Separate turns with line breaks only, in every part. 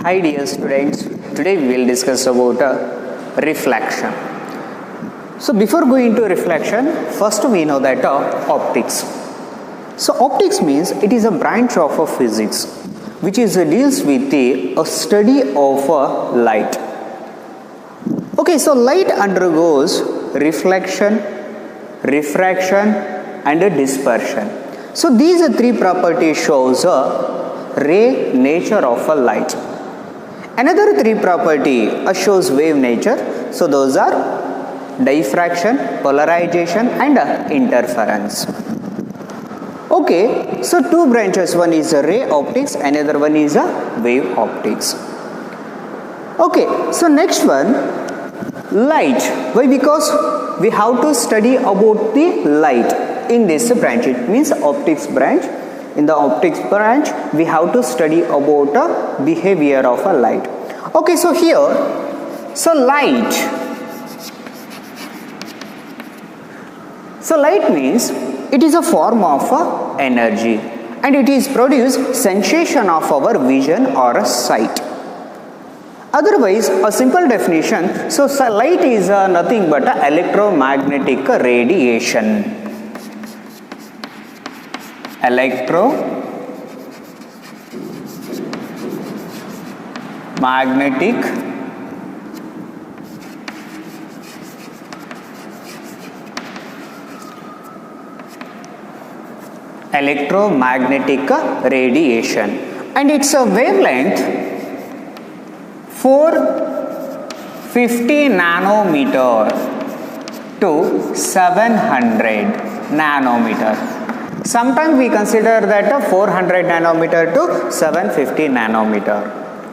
Hi dear students, today we will discuss about reflection. So before going to reflection, first we know that optics. So optics means it is a branch of physics which deals with a study of light. Okay, so light undergoes reflection, refraction and dispersion. So these three properties shows ray nature of a light. Another three property shows wave nature. So those are diffraction, polarization and interference. Okay, so two branches, one is ray optics, another one is wave optics. Okay, so next one, light. Why? Because we have to study about the light in this branch. It means optics branch. In the optics branch, we have to study about the behavior of a light. Okay, so here, so light. So light means it is a form of energy and it is produce sensation of our vision or a sight. Otherwise, a simple definition, so light is nothing but electromagnetic radiation. Electromagnetic radiation, and its a wavelength 450 nanometer to 700 nanometer. Sometimes we consider that 400 nanometer to 750 nanometer.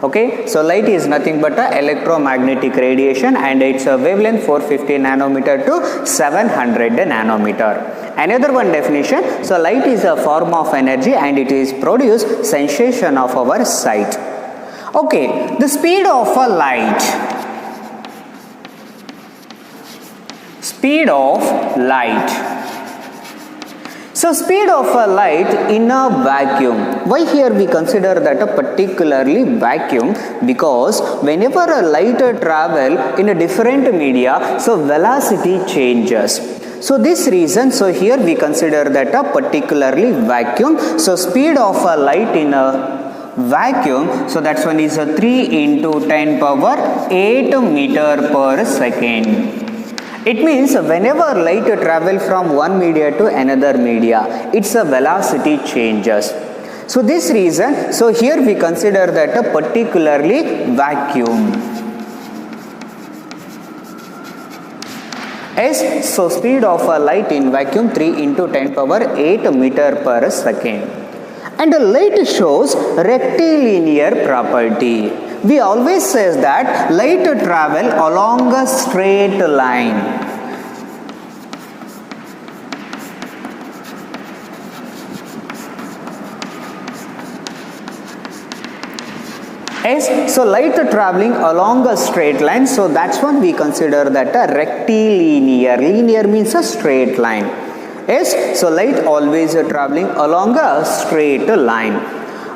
Okay, so light is nothing but electromagnetic radiation and its a wavelength 450 nanometer to 700 nanometer. Another one definition, so light is a form of energy and it is produce sensation of our sight. Okay, the speed of a light. Speed of light. So speed of a light in a vacuum. Why here we consider that a particularly vacuum? Because whenever a light travel in a different media, so velocity changes. So this reason, so here we consider that a particularly vacuum. So speed of a light in a vacuum, so that's one is a 3 into 10 power 8 meter per second. It means whenever light travel from one media to another media, its a velocity changes. So this reason, so here we consider that a particularly vacuum. Yes, so speed of a light in vacuum 3 into 10 power 8 meter per second. And the light shows rectilinear property. We always say that light travel along a straight line. Yes, so light traveling along a straight line, so that's what we consider that a rectilinear. Linear means a straight line. Yes, so light always traveling along a straight line.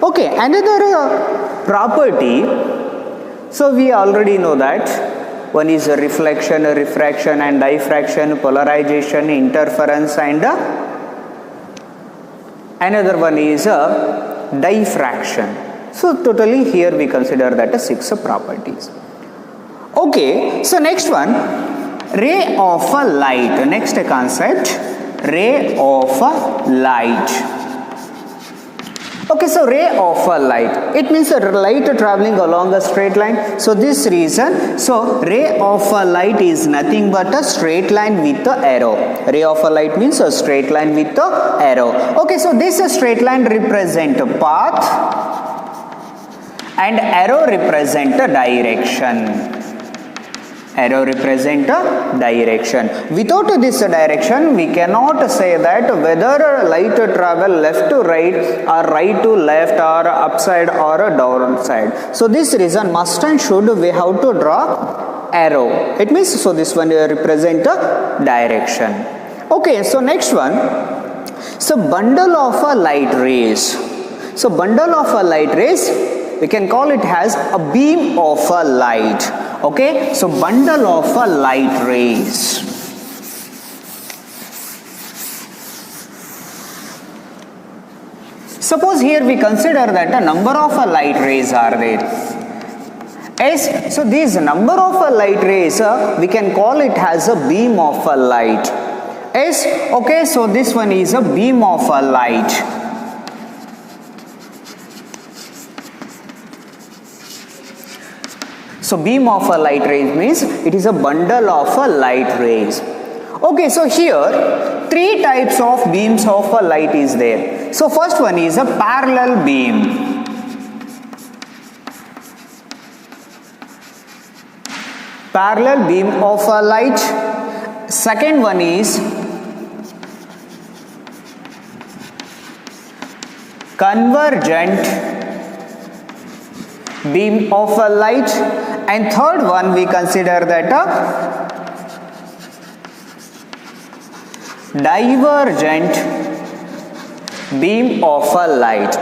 Okay, another property, so we already know that one is a reflection, a refraction and diffraction, polarization, interference and another one is a diffraction. So totally here we consider that as 6 properties. Okay, so next one, ray of a light. Next concept, ray of a light. Okay, so ray of a light, it means a light traveling along a straight line. So this reason, so ray of a light is nothing but a straight line with a arrow. Ray of a light means a straight line with a arrow. Okay, so this straight line represent a path and arrow represent a direction. Arrow represent a direction. Without this direction, we cannot say that whether light travel left to right or right to left or upside or downside. So this reason must and should we have to draw arrow. It means so this one represent a direction. Okay, so next one. So bundle of a light rays. So bundle of a light rays we can call it as a beam of a light. Okay, so bundle of a light rays. Suppose here we consider that a number of light rays are there. Yes, so these number of light rays, we can call it as a beam of a light. Yes, okay, so this one is a beam of a light. So beam of a light rays means it is a bundle of a light rays. Okay, so here three types of beams of a light is there. So first one is a parallel beam. Parallel beam of a light. Second one is convergent beam of a light, and third one we consider that a divergent beam of a light.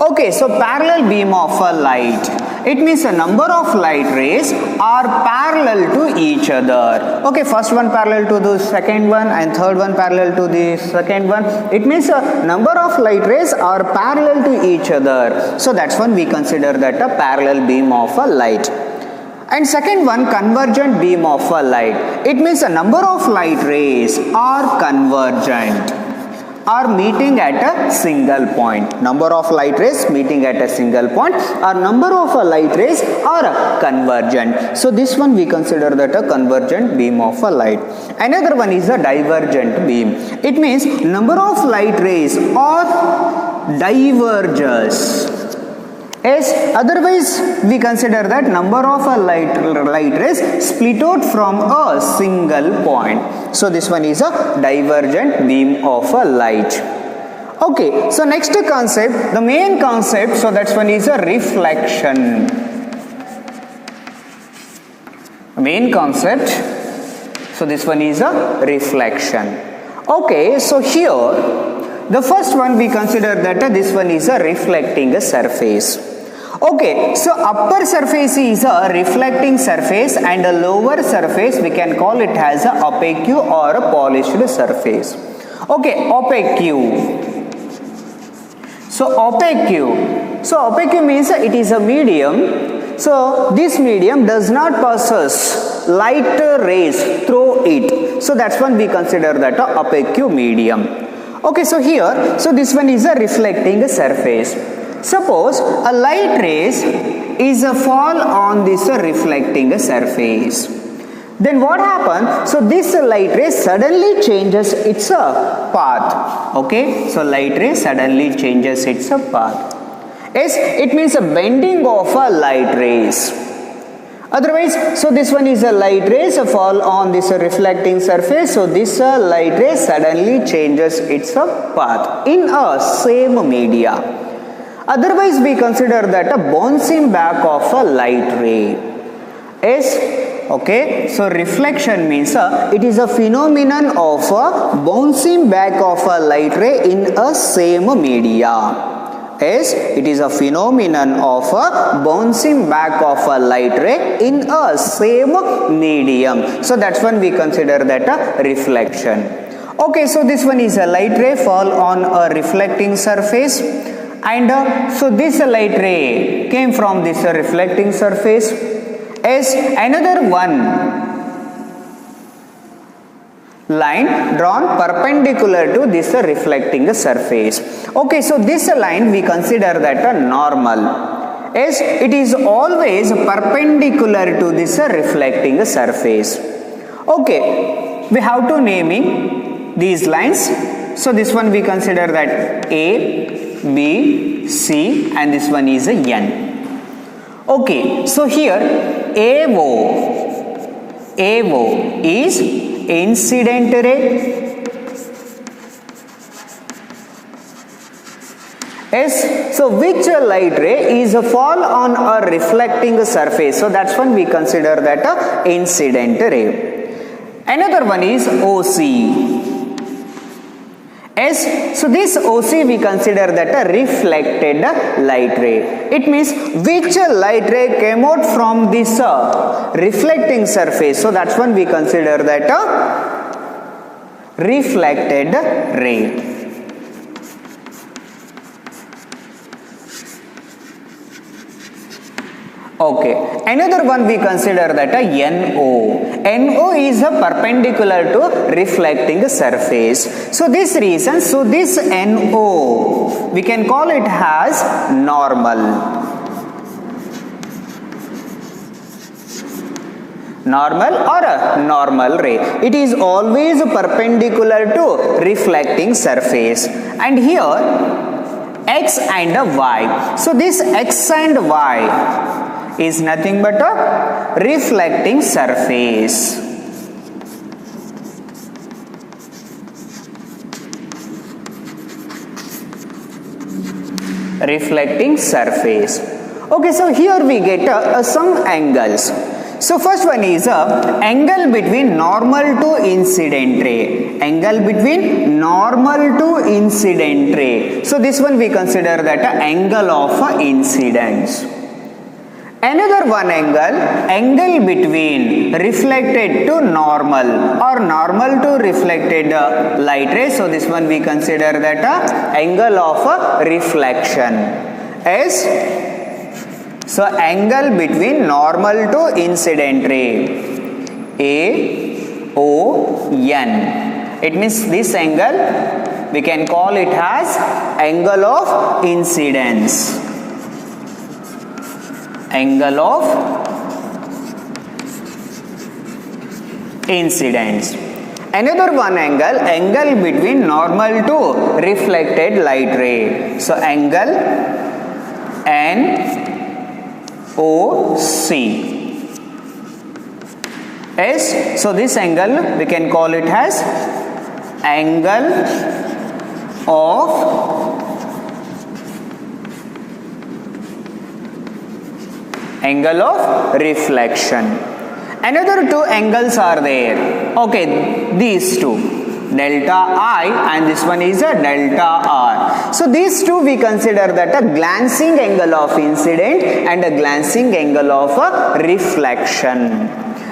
Okay, so parallel beam of a light, it means a number of light rays are parallel to each other. Okay, first one parallel to the second one and third one parallel to the second one. It means a number of light rays are parallel to each other. So that's when we consider that a parallel beam of a light. And second one, convergent beam of a light. It means a number of light rays are convergent, are meeting at a single point. Number of light rays meeting at a single point, or number of light rays are convergent. So this one we consider that a convergent beam of a light. Another one is a divergent beam. It means number of light rays are diverges. Yes, otherwise we consider that number of light rays split out from a single point. So this one is a divergent beam of a light. Okay, so next concept, the main concept, so that's one is a reflection. Main concept, so this one is a reflection. Okay, so here the first one we consider that this one is a reflecting surface. Okay, so upper surface is a reflecting surface and a lower surface we can call it as a opaque or a polished surface. Okay, opaque. So opaque means it is a medium. So this medium does not possess light rays through it. So that's when we consider that a opaque medium. Okay, so here, so this one is a reflecting surface. Suppose a light rays is a fall on this reflecting surface. Then what happens? So this light ray suddenly changes its path. Okay, so light ray suddenly changes its path. Yes, it means a bending of a light rays. Otherwise, so this one is a light rays fall on this reflecting surface. So this light ray suddenly changes its path in a same media. Otherwise, we consider that a bouncing back of a light ray. Yes, okay. So reflection means it is a phenomenon of a bouncing back of a light ray in a same media. Yes, it is a phenomenon of a bouncing back of a light ray in a same medium. So that's when we consider that a reflection. Okay, so this one is a light ray fall on a reflecting surface. And so this light ray came from this reflecting surface. As another one line drawn perpendicular to this reflecting surface. Okay, so this line we consider that a normal. As it is always perpendicular to this reflecting surface. Okay, we have to naming these lines. So this one we consider that A, B, C, and this one is a N. Okay, so here AO is incident ray. Yes, so which light ray is a fall on a reflecting surface? So that's when we consider that a incident ray. Another one is OC. Yes, so this OC we consider that a reflected light ray. It means which light ray came out from this reflecting surface. So that's when we consider that a reflected ray. Okay, another one we consider that a NO. NO is a perpendicular to reflecting surface. So this NO we can call it as normal. Normal or a normal ray. It is always perpendicular to reflecting surface. And here X and Y. So this X and Y is nothing but a reflecting surface. Reflecting surface. Okay, so here we get some angles. So first one is angle between normal to incident ray. Angle between normal to incident ray. So this one we consider that angle of incidence. Another one angle between reflected to normal or normal to reflected light ray. So this one we consider that angle of reflection. Yes. So angle between normal to incident ray, AON. It means this angle we can call it as angle of incidence. Angle of incidence. Another one angle between normal to reflected light ray. So angle NOC. Yes, so this angle we can call it as angle of reflection. Another two angles are there. Okay, these two, delta I and this one is a delta R. So these two we consider that a glancing angle of incident and a glancing angle of reflection.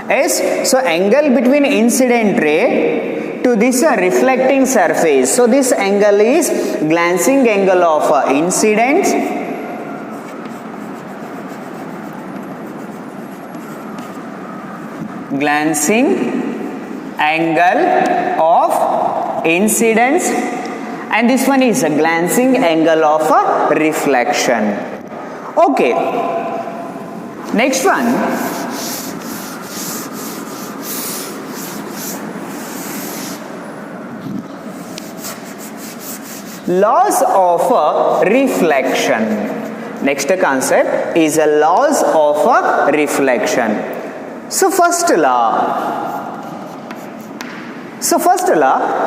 Yes, so angle between incident ray to this reflecting surface. So this angle is glancing angle of incidence. Glancing angle of incidence, and this one is a glancing angle of reflection. Okay, next one, laws of reflection. Next concept is a laws of reflection. So first law,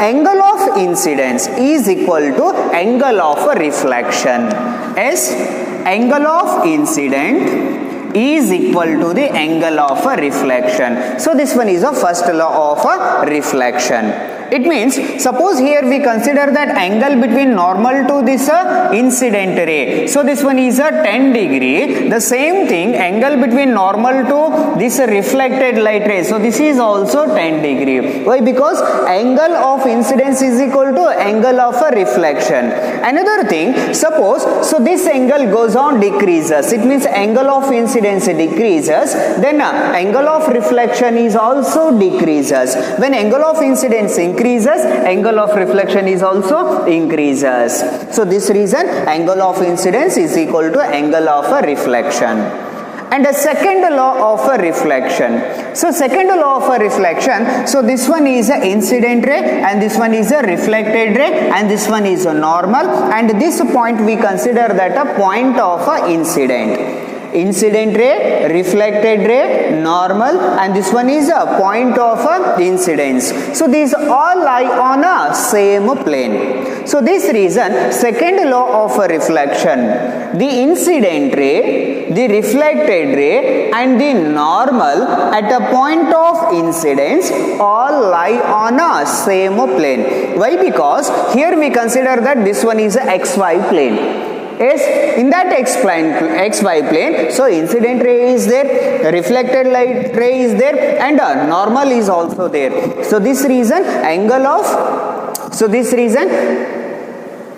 angle of incidence is equal to angle of reflection. Yes, angle of incident is equal to the angle of reflection. So this one is the first law of reflection. It means, suppose here we consider that angle between normal to this incident ray. So this one is a 10 degree. The same thing, angle between normal to this reflected light ray. So this is also 10 degree. Why? Because angle of incidence is equal to angle of reflection. Another thing, suppose, so this angle goes on decreases. It means angle of incidence decreases. Then angle of reflection is also decreases. When angle of incidence increases, angle of reflection is also increases. So this reason angle of incidence is equal to angle of reflection. And a second law of reflection. So second law of reflection, so this one is a incident ray and this one is a reflected ray and this one is a normal, and this point we consider that a point of incident. incident ray, reflected ray, normal, and this one is a point of incidence. So these all lie on a same plane. So this reason, second law of reflection, the incident ray, the reflected ray and the normal at a point of incidence all lie on a same plane. Why? Because here we consider that this one is a xy plane. Yes, in that xy plane, so incident ray is there, reflected light ray is there, and normal is also there. So this reason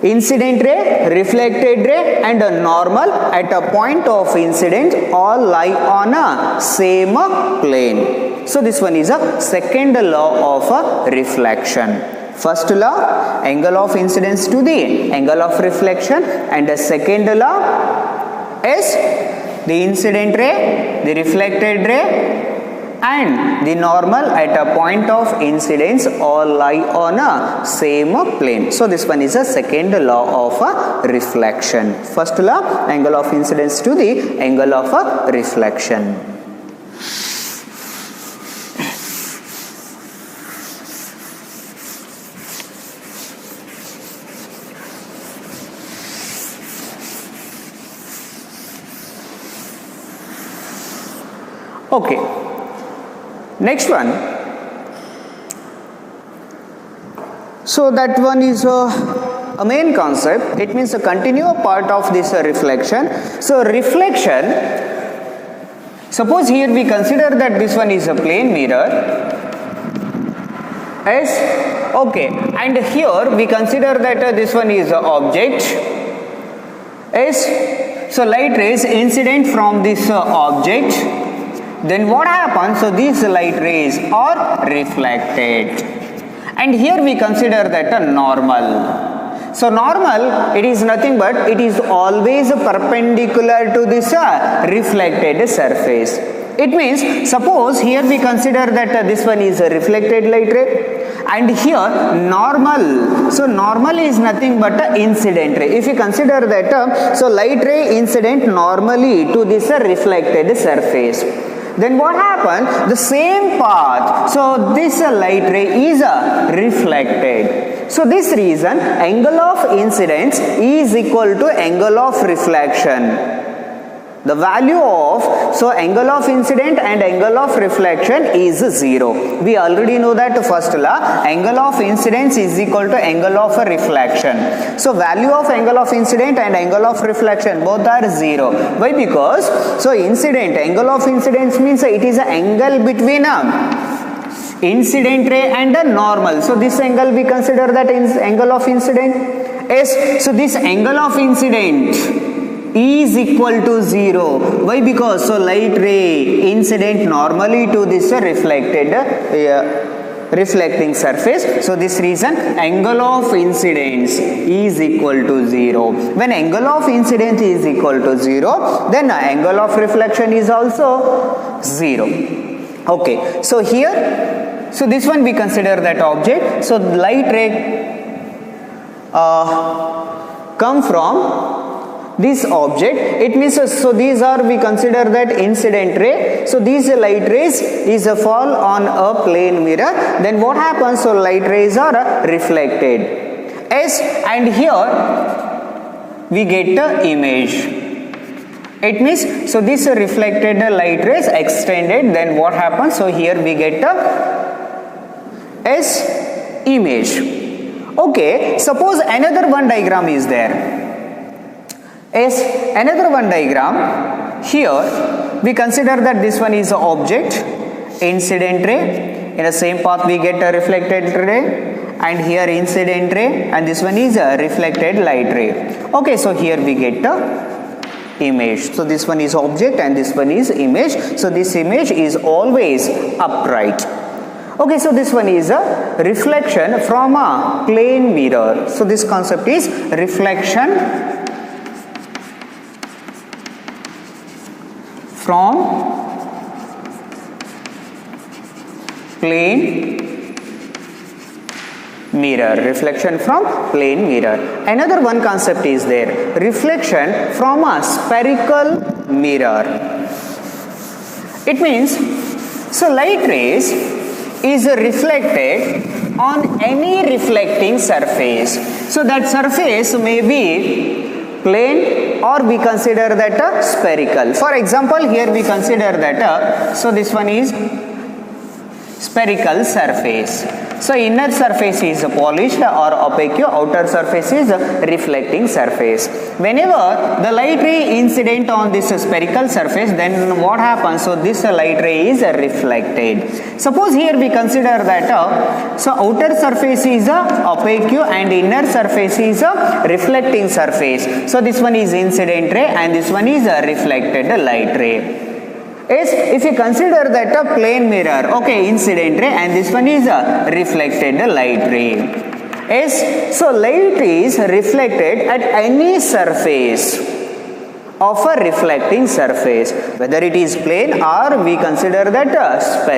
incident ray, reflected ray and a normal at a point of incidence all lie on a same plane. So this one is a second law of reflection. First law, angle of incidence to the angle of reflection, and the second law is the incident ray, the reflected ray and the normal at a point of incidence all lie on a same plane. So this one is a second law of reflection. First law, angle of incidence to the angle of reflection. Okay. Next one. So that one is a main concept. It means a continuous part of this reflection. So reflection, suppose here we consider that this one is a plane mirror. Yes. Okay. And here we consider that this one is an object. Yes. So light rays incident from this object. Then what happens? So these light rays are reflected, and here we consider that a normal. So normal, it is nothing but it is always perpendicular to this reflected surface. It means, suppose here we consider that this one is a reflected light ray and here normal. So normal is nothing but a incident ray. If you consider that so light ray incident normally to this reflected surface, then what happened? The same path. So this light ray is reflected. So this reason angle of incidence is equal to angle of reflection. The value of, so angle of incident and angle of reflection is 0. We already know that first law, angle of incidence is equal to angle of reflection. So value of angle of incident and angle of reflection both are 0. Why? Because, so incident, angle of incidence means it is an angle between incident ray and a normal. So this angle we consider that angle of incident. Yes, so this angle of incident is equal to 0. Why? Because so light ray incident normally to this reflected reflecting surface. So this reason angle of incidence is equal to 0. When angle of incidence is equal to 0, then angle of reflection is also 0. Okay, so here, so this one we consider that object. So light ray come from this object. It means, so these are, we consider that incident ray. So these light rays is a fall on a plane mirror. Then what happens? So light rays are reflected. Yes, and here we get the image. It means, so this reflected light rays extended. Then what happens? So here we get the image. Okay, suppose another one diagram is there. Yes, another one diagram. Here we consider that this one is an object, incident ray. In the same path we get a reflected ray, and here incident ray, and this one is a reflected light ray. Okay, so here we get the image. So this one is object and this one is image. So this image is always upright. Okay, so this one is a reflection from a plane mirror. So this concept is reflection from plane mirror, reflection from plane mirror. Another one concept is there, reflection from a spherical mirror. It means, so light rays is reflected on any reflecting surface. So that surface may be plane or we consider that a spherical. For example, here we consider that so this one is spherical surface. So inner surface is polished or opaque, outer surface is reflecting surface. Whenever the light ray incident on this spherical surface, then what happens? So this light ray is reflected. Suppose here we consider that so outer surface is opaque and inner surface is reflecting surface. So this one is incident ray and this one is reflected light ray. Yes, if you consider that a plane mirror, okay, incident ray and this one is a reflected light ray. Yes, so light is reflected at any surface of a reflecting surface, whether it is plane or we consider that a spherical.